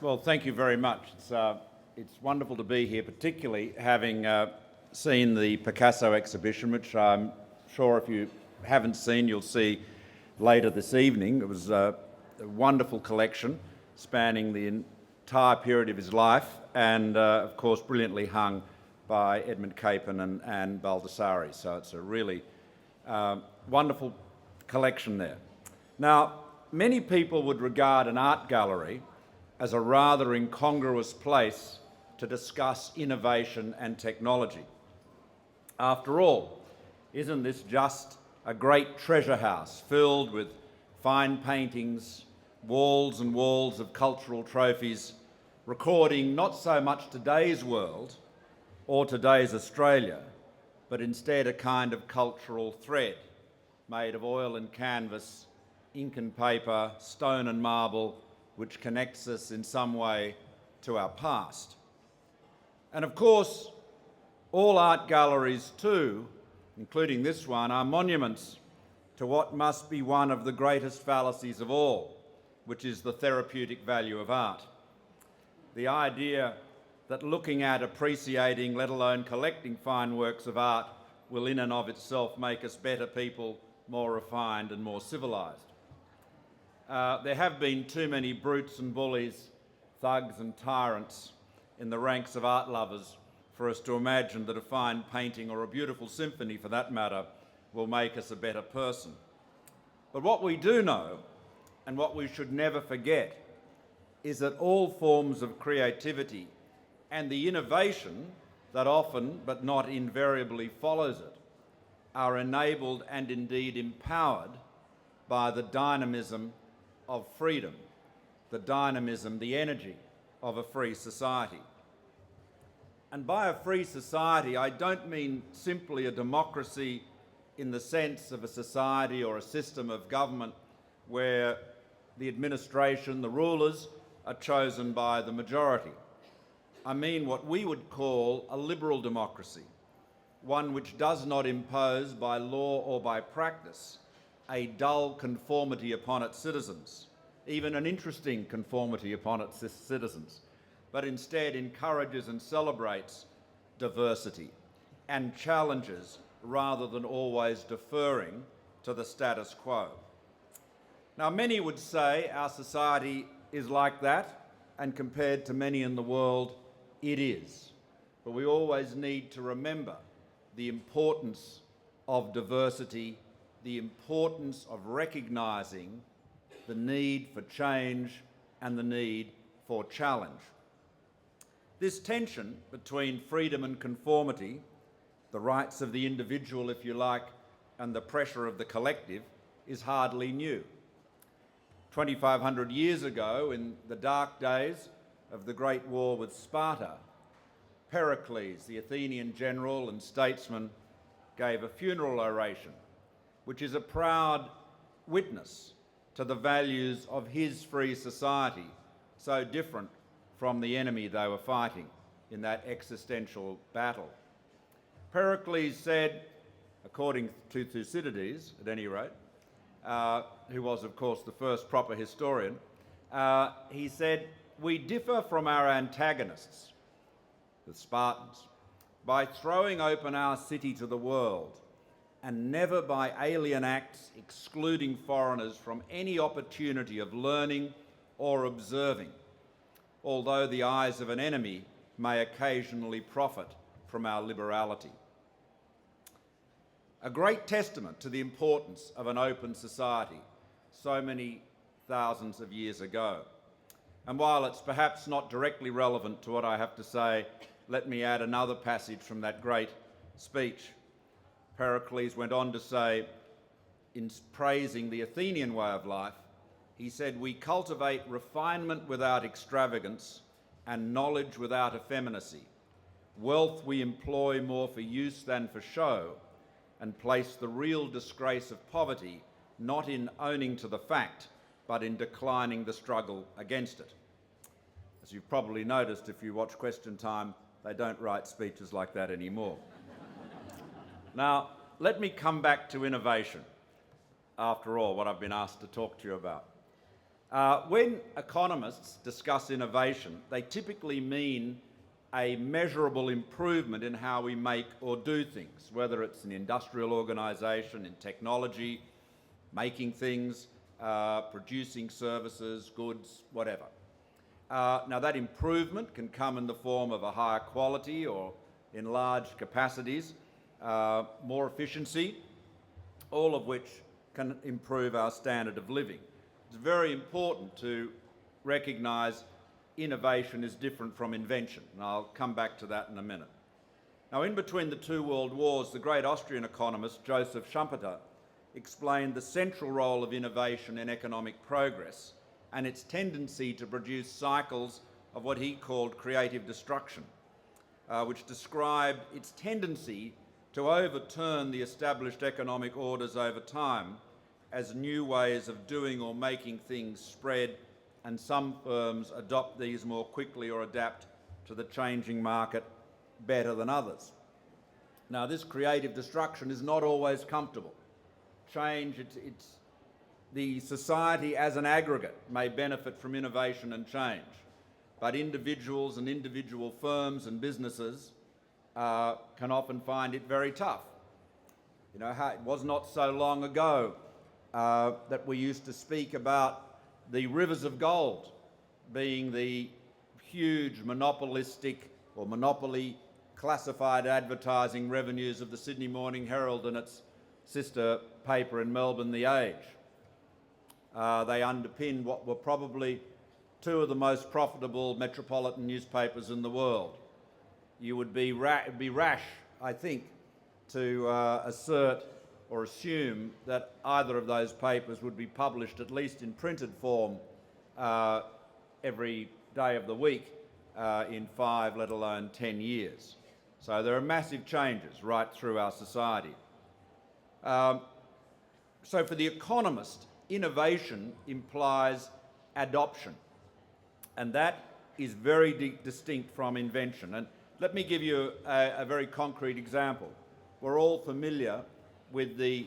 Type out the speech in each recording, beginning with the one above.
Well, thank you very much. It's wonderful to be here, particularly having seen the Picasso exhibition, which I'm sure if you haven't seen, you'll see later this evening. It was a wonderful collection spanning the entire period of his life and, of course, brilliantly hung by Edmund Capon and Baldassare. So it's a really wonderful collection there. Now, many people would regard an art gallery as a rather incongruous place to discuss innovation and technology. After all, isn't this just a great treasure house filled with fine paintings, walls and walls of cultural trophies, recording not so much today's world or today's Australia, but instead a kind of cultural thread made of oil and canvas, ink and paper, stone and marble, which connects us in some way to our past. And of course, all art galleries too, including this one, are monuments to what must be one of the greatest fallacies of all, which is the therapeutic value of art. The idea that looking at, appreciating, let alone collecting fine works of art will in and of itself make us better people, more refined and more civilised. There have been too many brutes and bullies, thugs and tyrants in the ranks of art lovers for us to imagine that a fine painting or a beautiful symphony, for that matter, will make us a better person. But what we do know, and what we should never forget, is that all forms of creativity and the innovation that often, but not invariably, follows it, are enabled and indeed empowered by the dynamism of freedom, the dynamism, the energy of a free society. And by a free society, I don't mean simply a democracy in the sense of a society or a system of government where the administration, the rulers, are chosen by the majority. I mean what we would call a liberal democracy, one which does not impose by law or by practice a dull conformity upon its citizens, even an interesting conformity upon its citizens, but instead encourages and celebrates diversity and challenges rather than always deferring to the status quo. Now, many would say our society is like that, and compared to many in the world, it is. But we always need to remember the importance of diversity, the importance of recognising the need for change and the need for challenge. This tension between freedom and conformity, the rights of the individual, if you like, and the pressure of the collective, is hardly new. 2,500 years ago, in the dark days of the Great War with Sparta, Pericles, the Athenian general and statesman, gave a funeral oration, which is a proud witness to the values of his free society, so different from the enemy they were fighting in that existential battle. Pericles said, according to Thucydides, at any rate, who was, of course, the first proper historian, he said, "We differ from our antagonists, the Spartans, by throwing open our city to the world, and never by alien acts excluding foreigners from any opportunity of learning or observing, although the eyes of an enemy may occasionally profit from our liberality." A great testament to the importance of an open society so many thousands of years ago. And while it's perhaps not directly relevant to what I have to say, let me add another passage from that great speech. Pericles went on to say, in praising the Athenian way of life, he said, "We cultivate refinement without extravagance and knowledge without effeminacy. Wealth we employ more for use than for show, and place the real disgrace of poverty not in owning to the fact, but in declining the struggle against it." As you've probably noticed if you watch Question Time, they don't write speeches like that anymore. Now, let me come back to innovation, after all, what I've been asked to talk to you about. When economists discuss innovation, they typically mean a measurable improvement in how we make or do things, whether it's an industrial organisation, in technology, making things, producing services, goods, whatever. Now that improvement can come in the form of a higher quality or enlarged capacities, more efficiency, all of which can improve our standard of living. It's very important to recognise innovation is different from invention, and I'll come back to that in a minute. Now, in between the two world wars, the great Austrian economist Joseph Schumpeter explained the central role of innovation in economic progress and its tendency to produce cycles of what he called creative destruction, which described its tendency to overturn the established economic orders over time as new ways of doing or making things spread, and some firms adopt these more quickly or adapt to the changing market better than others. Now, this creative destruction is not always comfortable. Change, the society as an aggregate may benefit from innovation and change, but individuals and individual firms and businesses can often find it very tough. You know, it was not so long ago that we used to speak about the rivers of gold being the huge monopolistic or monopoly classified advertising revenues of the Sydney Morning Herald and its sister paper in Melbourne, The Age. They underpin what were probably two of the most profitable metropolitan newspapers in the world. You would be rash, I think, to assert or assume that either of those papers would be published, at least in printed form, every day of the week in 5, let alone 10 years. So there are massive changes right through our society. So for the economist, innovation implies adoption, and that is very distinct from invention. And let me give you a very concrete example. We're all familiar with the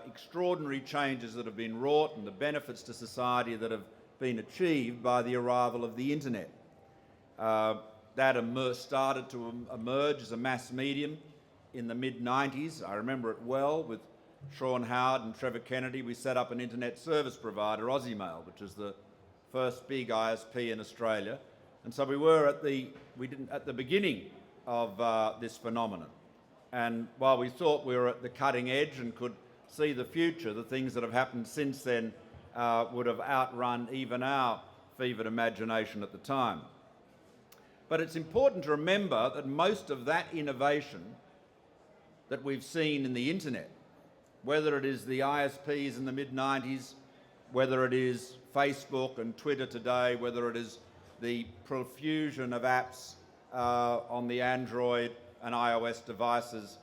extraordinary changes that have been wrought and the benefits to society that have been achieved by the arrival of the internet. That started to emerge as a mass medium in the mid-90s. I remember it well. With Sean Howard and Trevor Kennedy, we set up an internet service provider, Aussiemail, which is the first big ISP in Australia. And so we were at the beginning of this phenomenon. And while we thought we were at the cutting edge and could see the future, the things that have happened since then would have outrun even our fevered imagination at the time. But it's important to remember that most of that innovation that we've seen in the internet, whether it is the ISPs in the mid-90s, whether it is Facebook and Twitter today, whether it is the profusion of apps on the Android and iOS devices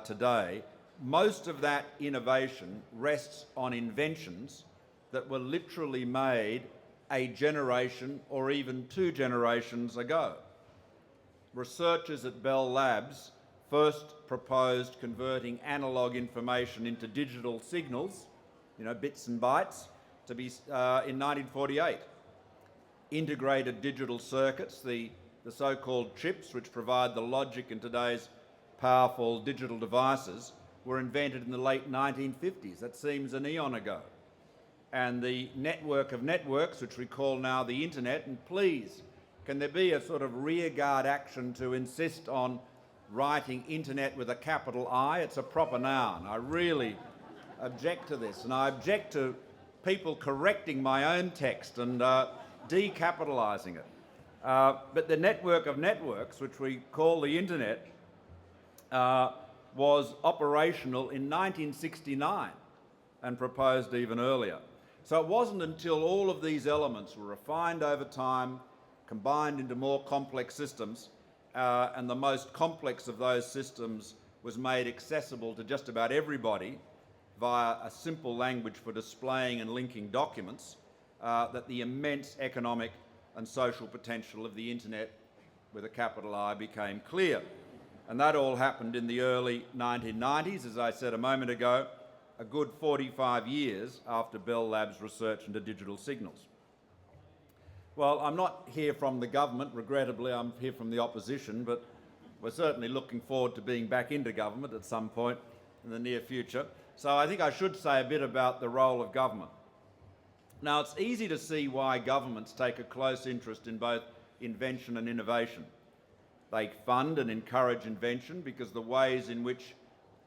today, most of that innovation rests on inventions that were literally made a generation or even 2 generations ago. Researchers at Bell Labs first proposed converting analogue information into digital signals, bits and bytes, to be in 1948. Integrated digital circuits, the so-called chips, which provide the logic in today's powerful digital devices, were invented in the late 1950s. That seems an eon ago. And the network of networks, which we call now the internet, and please, can there be a sort of rearguard action to insist on writing internet with a capital I? It's a proper noun. I really object to this, and I object to people correcting my own text and decapitalising it. But the network of networks, which we call the internet, was operational in 1969 and proposed even earlier. So it wasn't until all of these elements were refined over time, combined into more complex systems, and the most complex of those systems was made accessible to just about everybody via a simple language for displaying and linking documents, that the immense economic and social potential of the internet with a capital I became clear. And that all happened in the early 1990s, as I said a moment ago, a good 45 years after Bell Labs' research into digital signals. Well, I'm not here from the government, regrettably, I'm here from the opposition, but we're certainly looking forward to being back into government at some point in the near future. So I think I should say a bit about the role of government. Now, it's easy to see why governments take a close interest in both invention and innovation. They fund and encourage invention because the ways in which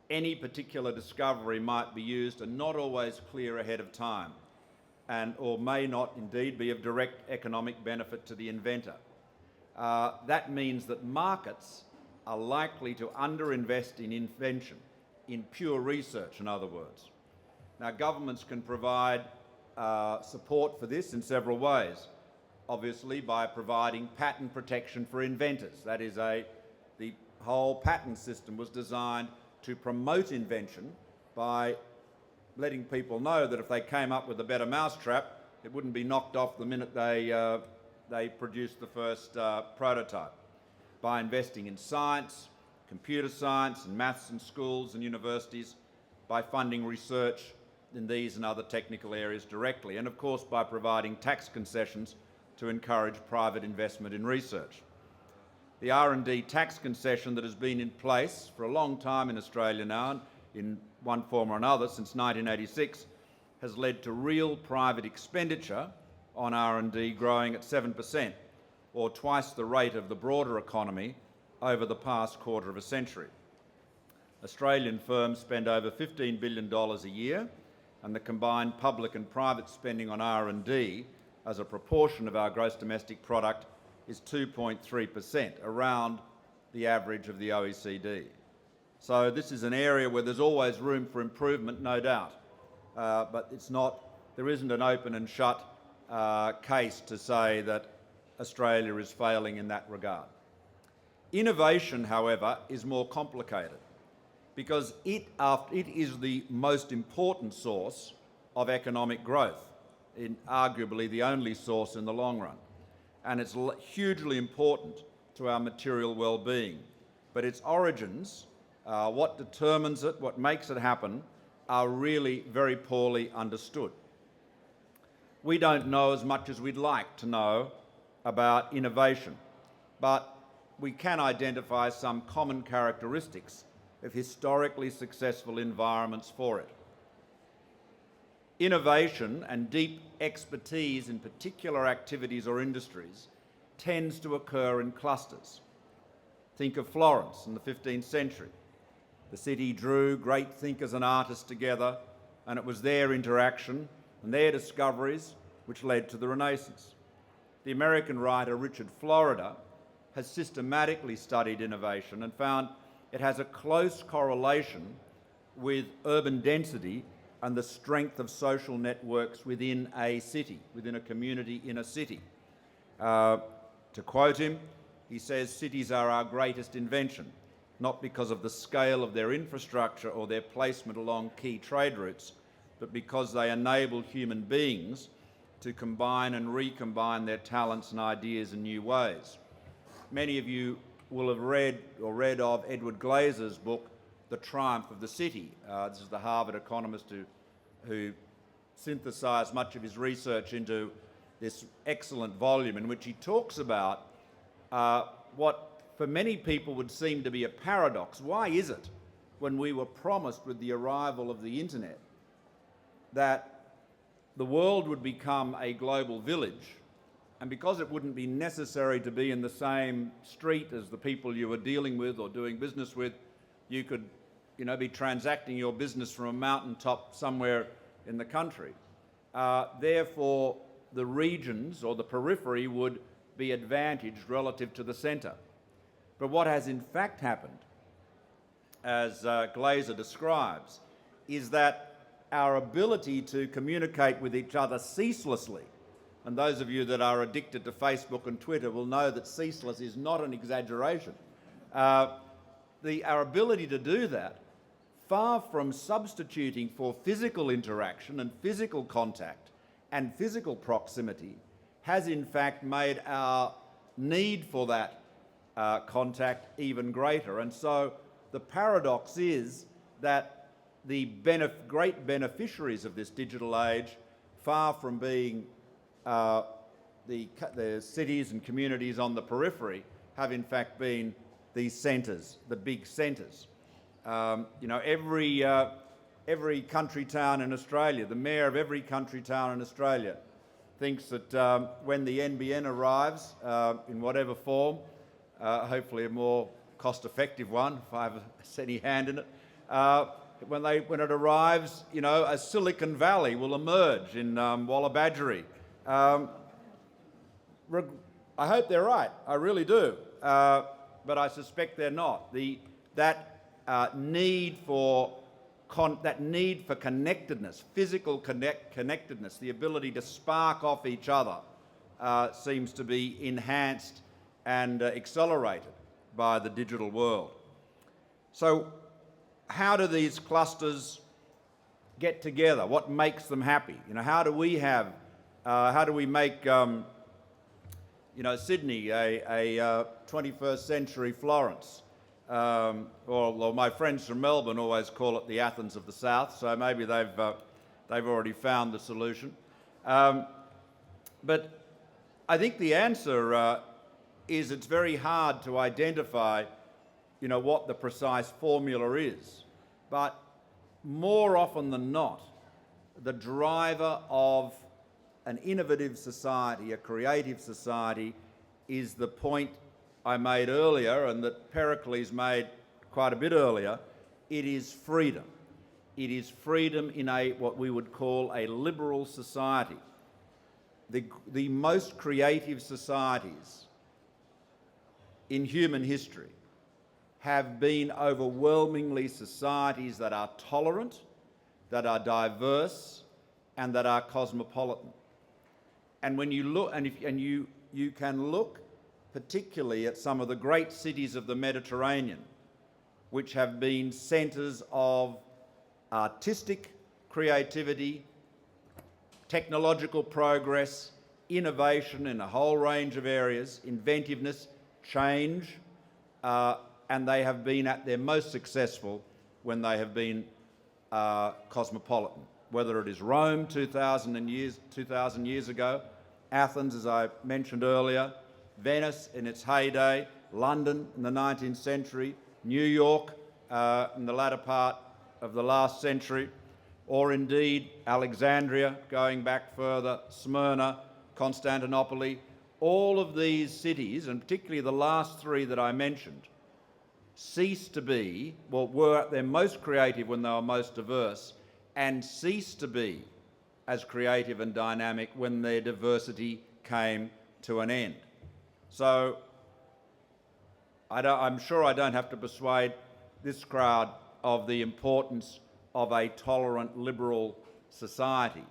any particular discovery might be used are not always clear ahead of time, or may not indeed be of direct economic benefit to the inventor. That means that markets are likely to underinvest in invention, in pure research, in other words. Now, governments can provide support for this in several ways. Obviously, by providing patent protection for inventors. That is, the whole patent system was designed to promote invention by letting people know that if they came up with a better mousetrap, it wouldn't be knocked off the minute they produced the first prototype. By investing in science, computer science and maths in schools and universities, by funding research in these and other technical areas directly, and of course by providing tax concessions to encourage private investment in research. The R&D tax concession that has been in place for a long time in Australia now, in one form or another since 1986, has led to real private expenditure on R&D growing at 7%, or twice the rate of the broader economy over the past quarter of a century. Australian firms spend over $15 billion a year, and the combined public and private spending on R&D as a proportion of our gross domestic product is 2.3%, around the average of the OECD. So this is an area where there's always room for improvement, no doubt, but there isn't an open and shut case to say that Australia is failing in that regard. Innovation, however, is more complicated because it is the most important source of economic growth, arguably the only source in the long run. And it's hugely important to our material well-being. But its origins, what determines it, what makes it happen, are really very poorly understood. We don't know as much as we'd like to know about innovation, but we can identify some common characteristics of historically successful environments for it. Innovation and deep expertise in particular activities or industries tends to occur in clusters. Think of Florence in the 15th century. The city drew great thinkers and artists together, and it was their interaction and their discoveries which led to the Renaissance. The American writer Richard Florida has systematically studied innovation and found it has a close correlation with urban density and the strength of social networks within a city, within a community in a city. To quote him, he says, "Cities are our greatest invention, not because of the scale of their infrastructure or their placement along key trade routes, but because they enable human beings to combine and recombine their talents and ideas in new ways." Many of you will have read of Edward Glazer's book, The Triumph of the City. This is the Harvard economist who synthesised much of his research into this excellent volume in which he talks about what for many people would seem to be a paradox. Why is it, when we were promised with the arrival of the internet that the world would become a global village, and because it wouldn't be necessary to be in the same street as the people you were dealing with or doing business with, you could be transacting your business from a mountaintop somewhere in the country. Therefore, the regions or the periphery would be advantaged relative to the centre. But what has in fact happened, as Glaser describes, is that our ability to communicate with each other ceaselessly, and those of you that are addicted to Facebook and Twitter will know that ceaseless is not an exaggeration. Our ability to do that, far from substituting for physical interaction and physical contact and physical proximity, has in fact made our need for that contact even greater. And so the paradox is that the great beneficiaries of this digital age, far from being the cities and communities on the periphery, have in fact been these centres, the big centres. Every country town in Australia, the mayor of every country town in Australia thinks that when the NBN arrives, in whatever form, hopefully a more cost-effective one, if I have any hand in it, when it arrives, a Silicon Valley will emerge in Wallabadgery. I hope they're right, I really do, but I suspect they're not. That need for connectedness, physical connectedness, the ability to spark off each other, seems to be enhanced and accelerated by the digital world. So how do these clusters get together? What makes them happy? How do we make Sydney a 21st century Florence? Or my friends from Melbourne always call it the Athens of the South, so maybe they've already found the solution. But I think the answer is it's very hard to identify, what the precise formula is. But more often than not, the driver of an innovative society, a creative society, is the point I made earlier and that Pericles made quite a bit earlier. It is freedom. It is freedom in what we would call a liberal society. The most creative societies in human history have been overwhelmingly societies that are tolerant, that are diverse, and that are cosmopolitan. And when you look, you can look particularly at some of the great cities of the Mediterranean, which have been centres of artistic creativity, technological progress, innovation in a whole range of areas, inventiveness, change, and they have been at their most successful when they have been cosmopolitan. Whether it is Rome 2,000 years ago, Athens, as I mentioned earlier, Venice in its heyday, London in the 19th century, New York in the latter part of the last century, or indeed Alexandria, going back further, Smyrna, Constantinople. All of these cities, and particularly the last three that I mentioned, were at their most creative when they were most diverse, and ceased to be as creative and dynamic when their diversity came to an end. So I'm sure I don't have to persuade this crowd of the importance of a tolerant, liberal society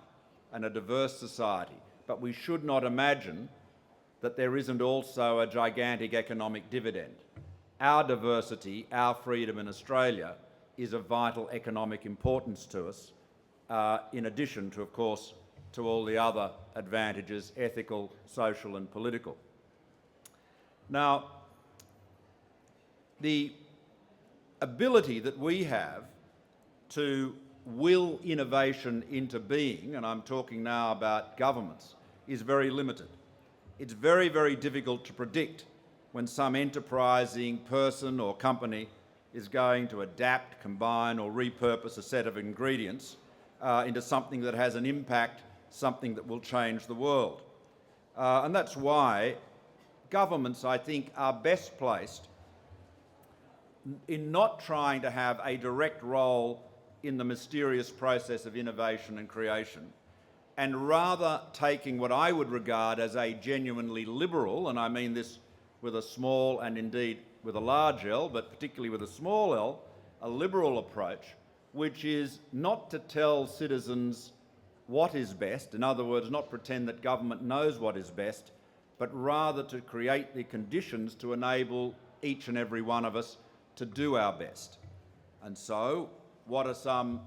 and a diverse society, but we should not imagine that there isn't also a gigantic economic dividend. Our diversity, our freedom in Australia is of vital economic importance to us, in addition to, of course, to all the other advantages, ethical, social and political. Now, the ability that we have to will innovation into being, and I'm talking now about governments, is very limited. It's very, very difficult to predict when some enterprising person or company is going to adapt, combine or repurpose a set of ingredients into something that has an impact, something that will change the world. And that's why governments, I think, are best placed in not trying to have a direct role in the mysterious process of innovation and creation, and rather taking what I would regard as a genuinely liberal, and I mean this with a small and indeed with a large L, but particularly with a small l, a liberal approach, which is not to tell citizens what is best, in other words, not pretend that government knows what is best, but rather to create the conditions to enable each and every one of us to do our best. And so, what are some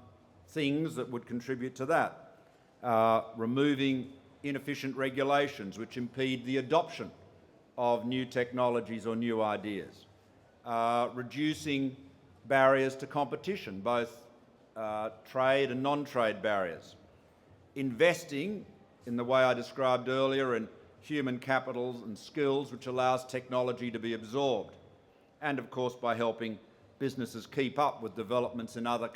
things that would contribute to that? Removing inefficient regulations which impede the adoption of new technologies or new ideas. Reducing barriers to competition, both trade and non-trade barriers, investing in the way I described earlier in human capital and skills which allows technology to be absorbed, and of course by helping businesses keep up with developments in other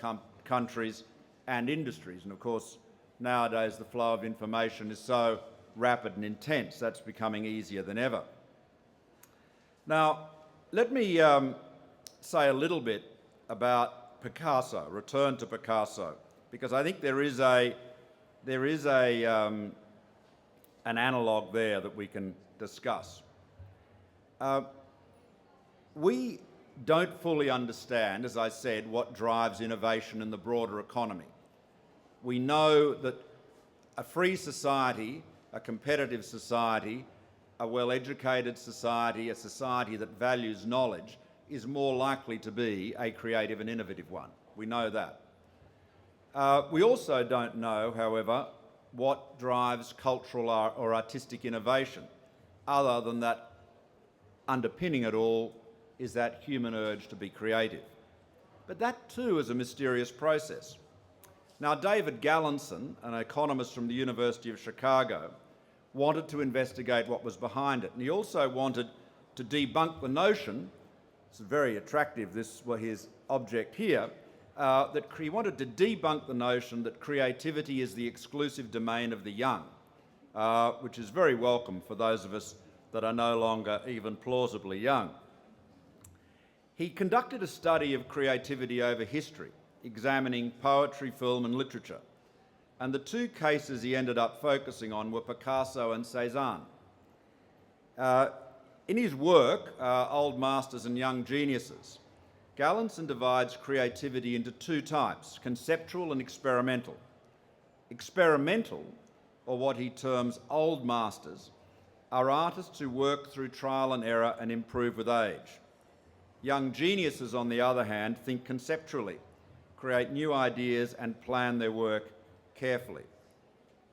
countries and industries. And of course nowadays the flow of information is so rapid and intense, that's becoming easier than ever. Now let me say a little bit about Picasso, return to Picasso, because I think there is an analogue there that we can discuss. We don't fully understand, as I said, what drives innovation in the broader economy. We know that a free society, a competitive society, a well-educated society, a society that values knowledge, is more likely to be a creative and innovative one. We know that. We also don't know, however, what drives cultural or artistic innovation, other than that underpinning it all is that human urge to be creative. But that too is a mysterious process. Now, David Gallinson, an economist from the University of Chicago, wanted to investigate what was behind it, and he also wanted to debunk the notion, it's very attractive, this was his object here, that he wanted to debunk the notion that creativity is the exclusive domain of the young, which is very welcome for those of us that are no longer even plausibly young. He conducted a study of creativity over history, examining poetry, film and literature. And the two cases he ended up focusing on were Picasso and Cézanne. In his work, Old Masters and Young Geniuses, Gallinson divides creativity into two types, conceptual and experimental. Experimental, or what he terms old masters, are artists who work through trial and error and improve with age. Young geniuses, on the other hand, think conceptually, create new ideas and plan their work carefully.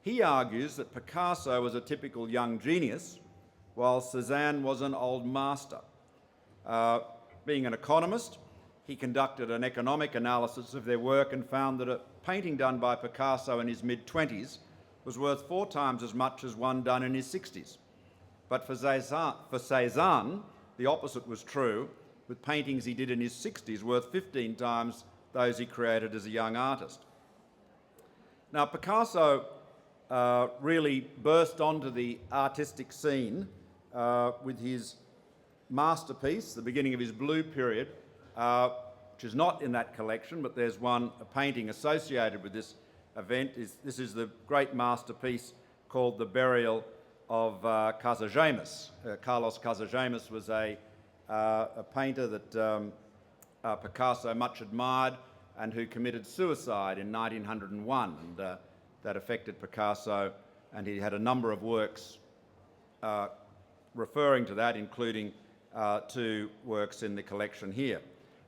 He argues that Picasso was a typical young genius, while Cézanne was an old master. Being an economist, he conducted an economic analysis of their work and found that a painting done by Picasso in his mid-20s was worth 4 times as much as one done in his 60s. But for Cézanne, the opposite was true, with paintings he did in his 60s worth 15 times those he created as a young artist. Now, Picasso really burst onto the artistic scene with his masterpiece, the beginning of his Blue period, which is not in that collection, but there's a painting associated with this event. This is the great masterpiece called The Burial of Casagemas. Carlos Casagemas was a painter that Picasso much admired and who committed suicide in 1901, and that affected Picasso, and he had a number of works referring to that, including 2 works in the collection here.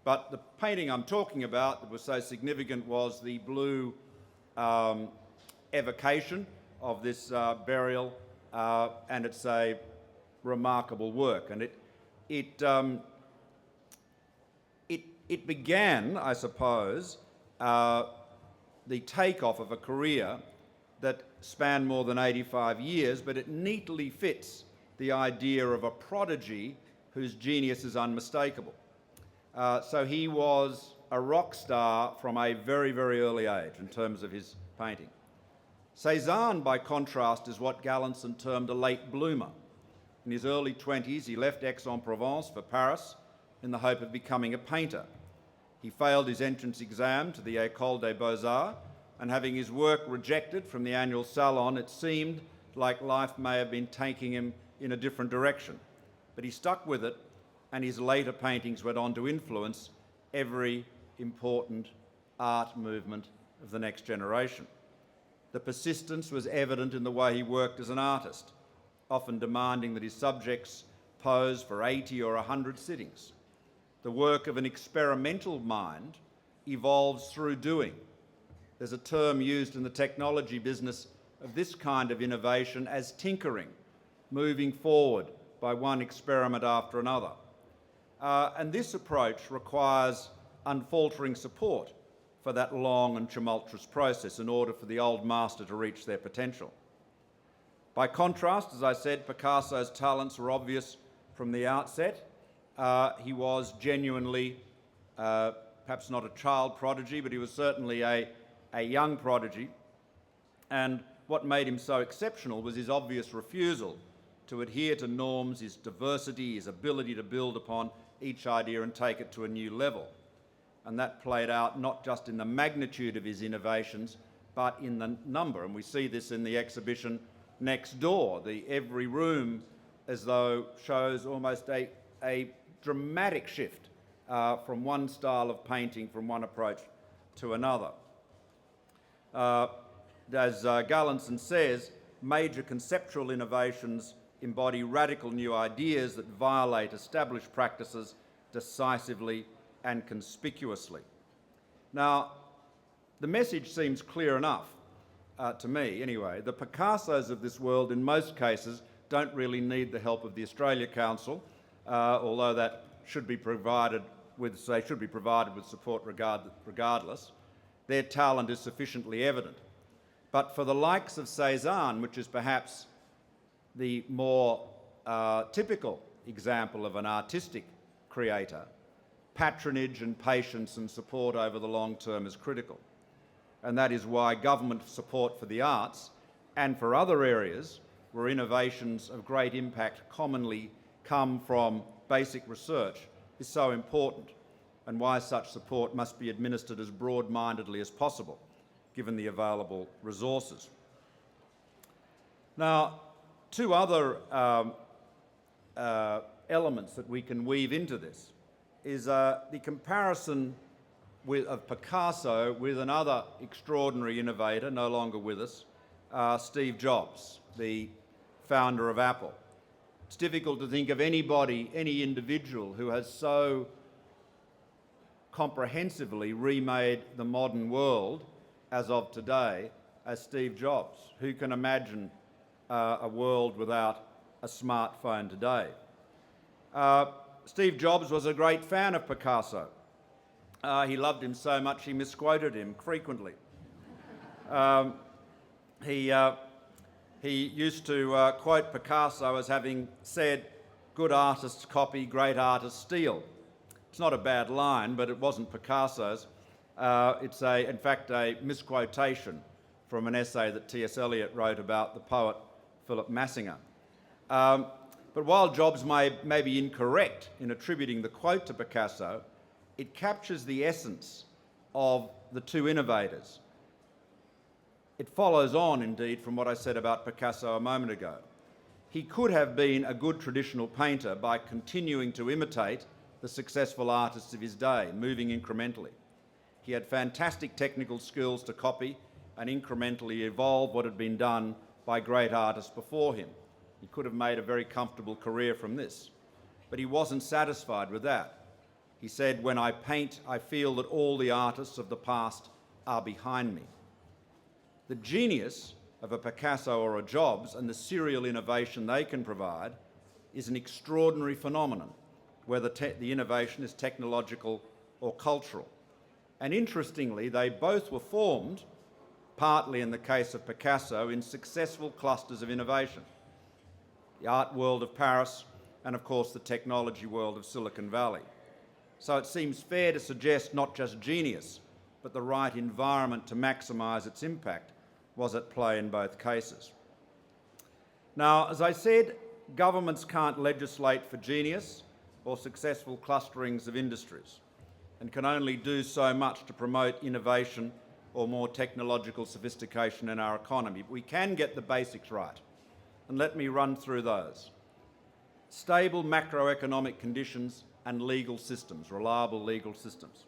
But the painting I'm talking about that was so significant was the Blue evocation of this burial, and it's a remarkable work. And it began, I suppose, the takeoff of a career that spanned more than 85 years, but it neatly fits the idea of a prodigy whose genius is unmistakable. So he was a rock star from a very, very early age in terms of his painting. Cézanne, by contrast, is what Gallinson termed a late bloomer. In his early 20s, he left Aix-en-Provence for Paris in the hope of becoming a painter. He failed his entrance exam to the École des Beaux-Arts, and having his work rejected from the annual salon, it seemed like life may have been taking him in a different direction. But he stuck with it, and his later paintings went on to influence every important art movement of the next generation. The persistence was evident in the way he worked as an artist, often demanding that his subjects pose for 80 or 100 sittings. The work of an experimental mind evolves through doing. There's a term used in the technology business of this kind of innovation as tinkering, moving forward by one experiment after another. And this approach requires unfaltering support for that long and tumultuous process in order for the old master to reach their potential. By contrast, as I said, Picasso's talents were obvious from the outset. He was genuinely, perhaps not a child prodigy, but he was certainly a young prodigy. And what made him so exceptional was his obvious refusal to adhere to norms, his diversity, his ability to build upon each idea and take it to a new level. And that played out not just in the magnitude of his innovations, but in the number. And we see this in the exhibition next door. Every room, as though, shows almost a dramatic shift from one style of painting, from one approach to another. As Gallinson says, major conceptual innovations embody radical new ideas that violate established practices decisively and conspicuously. Now, the message seems clear enough, to me anyway. The Picassos of this world, in most cases, don't really need the help of the Australia Council, although that should be provided with support regardless. Their talent is sufficiently evident. But for the likes of Cézanne, which is perhaps the more typical example of an artistic creator, patronage and patience and support over the long term is critical. And that is why government support for the arts and for other areas where innovations of great impact commonly come from basic research is so important, and why such support must be administered as broad-mindedly as possible, given the available resources. Now, two other elements that we can weave into this is the comparison of Picasso with another extraordinary innovator, no longer with us, Steve Jobs, the founder of Apple. It's difficult to think of anybody, any individual who has so comprehensively remade the modern world as of today as Steve Jobs. Who can imagine a world without a smartphone today? Steve Jobs was a great fan of Picasso. He loved him so much he misquoted him frequently. He used to quote Picasso as having said, "Good artists copy, great artists steal." It's not a bad line, but it wasn't Picasso's. It's in fact a misquotation from an essay that T.S. Eliot wrote about the poet Philip Massinger. But while Jobs may be incorrect in attributing the quote to Picasso, it captures the essence of the two innovators. It follows on, indeed, from what I said about Picasso a moment ago. He could have been a good traditional painter by continuing to imitate the successful artists of his day, moving incrementally. He had fantastic technical skills to copy and incrementally evolve what had been done by great artists before him. He could have made a very comfortable career from this. But he wasn't satisfied with that. He said, "When I paint, I feel that all the artists of the past are behind me." The genius of a Picasso or a Jobs and the serial innovation they can provide is an extraordinary phenomenon, whether the innovation is technological or cultural. And interestingly, they both were formed, partly in the case of Picasso, in successful clusters of innovation. The art world of Paris and, of course, the technology world of Silicon Valley. So it seems fair to suggest not just genius, but the right environment to maximise its impact was at play in both cases. Now, as I said, governments can't legislate for genius or successful clusterings of industries, and can only do so much to promote innovation or more technological sophistication in our economy. But we can get the basics right, and let me run through those. Stable macroeconomic conditions and legal systems, reliable legal systems.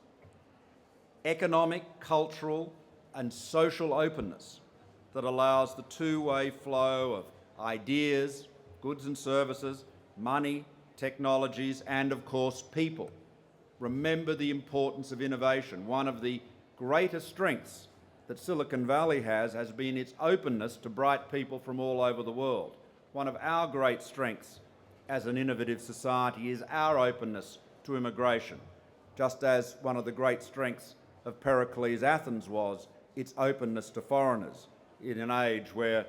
Economic, cultural and social openness that allows the two-way flow of ideas, goods and services, money, technologies, and of course people. Remember the importance of innovation. One of the greatest strengths that Silicon Valley has been its openness to bright people from all over the world. One of our great strengths as an innovative society is our openness to immigration, just as one of the great strengths of Pericles' Athens was its openness to foreigners in an age where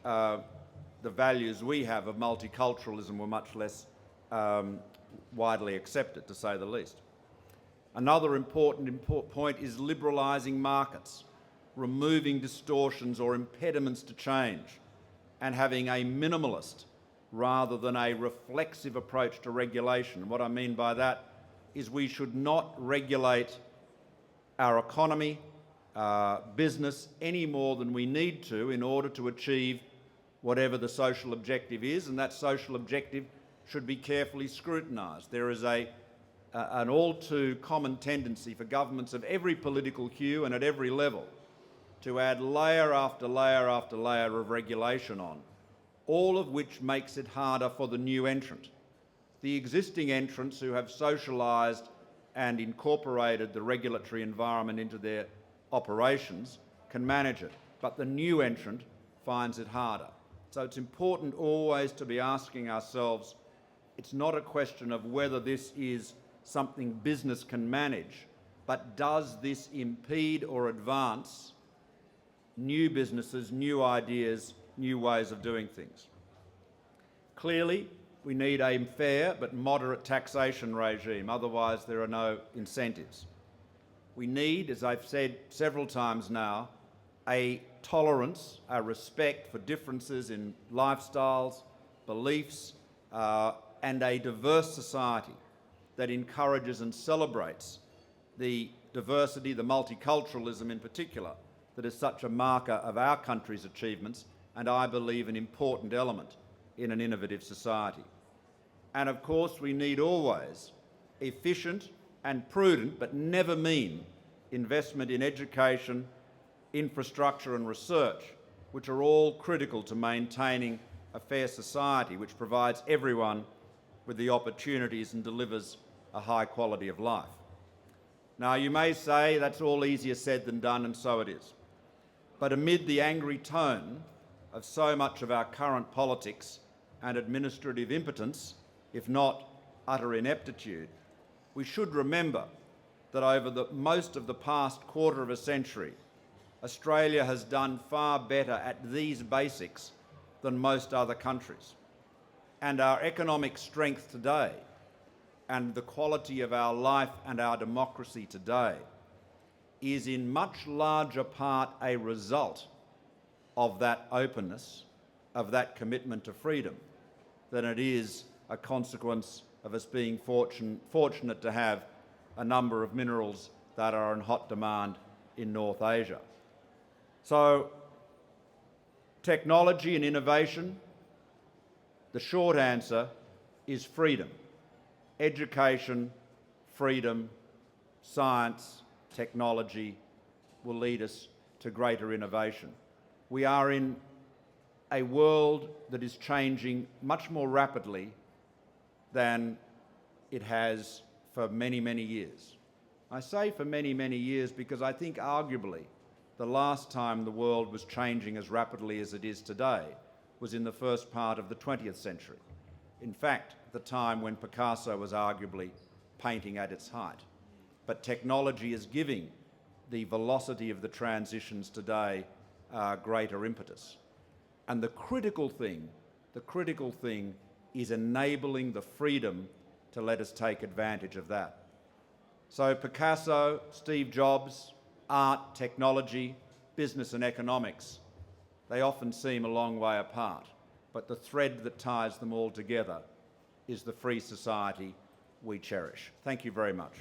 the values we have of multiculturalism were much less widely accepted, to say the least. Another important point is liberalising markets, removing distortions or impediments to change, and having a minimalist rather than a reflexive approach to regulation. What I mean by that is we should not regulate our economy, business, any more than we need to in order to achieve whatever the social objective is, and that social objective should be carefully scrutinised. There is an all too common tendency for governments of every political hue and at every level to add layer after layer after layer of regulation on, all of which makes it harder for the new entrant. The existing entrants who have socialised and incorporated the regulatory environment into their operations can manage it, but the new entrant finds it harder. So it's important always to be asking ourselves, it's not a question of whether this is something business can manage, but does this impede or advance new businesses, new ideas, new ways of doing things? Clearly, we need a fair but moderate taxation regime, otherwise there are no incentives. We need, as I've said several times now, a tolerance, a respect for differences in lifestyles, beliefs, and a diverse society that encourages and celebrates the diversity, the multiculturalism in particular, that is such a marker of our country's achievements and I believe an important element in an innovative society. And of course we need always efficient and prudent, but never mean, investment in education, infrastructure and research, which are all critical to maintaining a fair society which provides everyone with the opportunities and delivers a high quality of life. Now you may say that's all easier said than done, and so it is. But amid the angry tone of so much of our current politics and administrative impotence, if not utter ineptitude, we should remember that over most of the past quarter of a century, Australia has done far better at these basics than most other countries. And our economic strength today and the quality of our life and our democracy today is in much larger part a result of that openness, of that commitment to freedom, than it is a consequence of us being fortunate to have a number of minerals that are in hot demand in North Asia. So, technology and innovation, the short answer is freedom. Education, freedom, science, technology will lead us to greater innovation. We are in a world that is changing much more rapidly than it has for many, many years. I say for many, many years because I think arguably the last time the world was changing as rapidly as it is today was in the first part of the 20th century. In fact, the time when Picasso was arguably painting at its height. But technology is giving the velocity of the transitions today greater impetus. And the critical thing is enabling the freedom to let us take advantage of that. So Picasso, Steve Jobs, art, technology, business and economics, they often seem a long way apart, but the thread that ties them all together is the free society we cherish. Thank you very much.